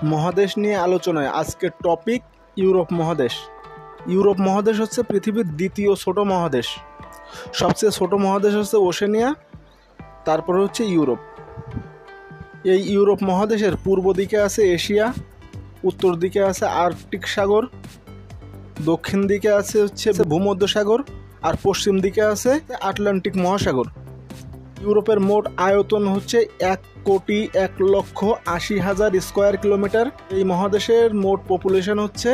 মহাদেশ নিয়ে আলোচনায় আজকের টপিক ইউরোপ মহাদেশ। ইউরোপ মহাদেশ হচ্ছে পৃথিবীর দ্বিতীয় ছোট মহাদেশ। সবচেয়ে ছোট মহাদেশ হচ্ছে ওশেনিয়া, তারপরে হচ্ছে ইউরোপ। এই ইউরোপ মহাদেশের পূর্ব দিকে আছে এশিয়া, উত্তর দিকে আছে আর্কটিক সাগর, দক্ষিণ দিকে আছে হচ্ছে ভূমধ্যসাগর, আর পশ্চিম দিকে আছে আটলান্টিক মহাসাগর। ইউরোপের মোট আয়তন হচ্ছে 1,01,80,000 স্কোয়ার কিলোমিটার। এই মহাদেশের মোট পপুলেশন হচ্ছে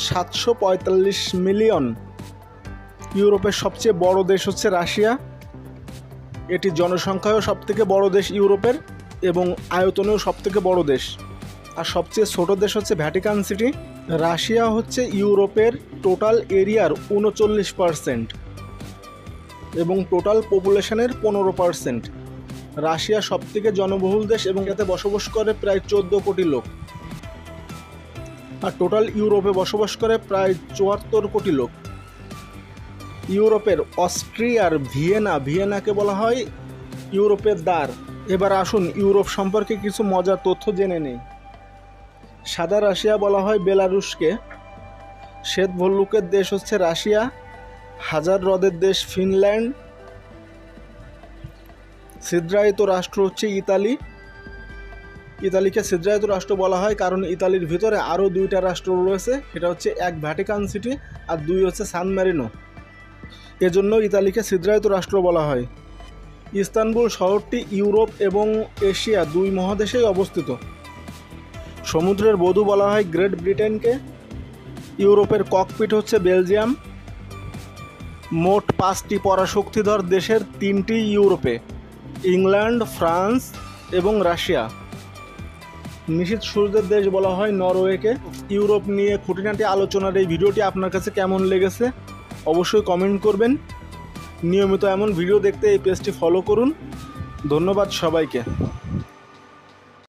745 মিলিয়ন। ইউরোপের সবচেয়ে বড় দেশ হচ্ছে রাশিয়া। এটি জনসংখ্যায়ও সবথেকে বড় দেশ ইউরোপের এবং আয়তনেও সবথেকে বড় দেশ। আর সবচেয়ে ছোট দেশ হচ্ছে ভ্যাটিকান সিটি। রাশিয়া হচ্ছে ইউরোপের টোটাল এরিয়ার 39% এবং টোটাল পপুলেশনের 15%। রাশিয়া সবথেকে জনবহুল দেশ এবং এতে বসবাস করে প্রায় 14 কোটি লোক। আর টোটাল ইউরোপে বসবাস করে প্রায় 74 কোটি লোক। ইউরোপের অস্ট্রিয়ার ভিয়েনাকে বলা হয় ইউরোপের দ্বার। এবার আসুন ইউরোপ সম্পর্কে কিছু মজার তথ্য জেনে নেই। সাদা রাশিয়া বলা হয় বেলারুশকে। শ্বেত ভল্লুকের দেশ হচ্ছে রাশিয়া। হাজার হ্রদের দেশ ফিনল্যান্ড। ছিদ্রায়িত রাষ্ট্র হচ্ছে ইতালি। ইতালিকে ছিদ্রায়িত রাষ্ট্র বলা হয় কারণ ইতালির ভিতরে আরও 2টা রাষ্ট্র রয়েছে। এটা হচ্ছে এক ভ্যাটিকান সিটি আর 2 হচ্ছে সান ম্যারিনো। এজন্য ইতালিকে ছিদ্রায়িত রাষ্ট্র বলা হয়। ইস্তানবুল শহরটি ইউরোপ এবং এশিয়া 2 মহাদেশেই অবস্থিত। সমুদ্রের বধূ বলা হয় গ্রেট ব্রিটেনকে। ইউরোপের ককপিট হচ্ছে বেলজিয়াম। মোট 5টি পরাশক্তিধর দেশের 3টি ইউরোপে, ইংল্যান্ড, ফ্রান্স এবং রাশিয়া। নিশীথ সূর্যের দেশ বলা হয় নরওয়েকে। ইউরোপ নিয়ে খুঁটিনাটি আলোচনার এই ভিডিওটি আপনার কাছে কেমন লেগেছে অবশ্যই কমেন্ট করবেন। নিয়মিত এমন ভিডিও দেখতে এই পেজটি ফলো করুন। ধন্যবাদ সবাইকে।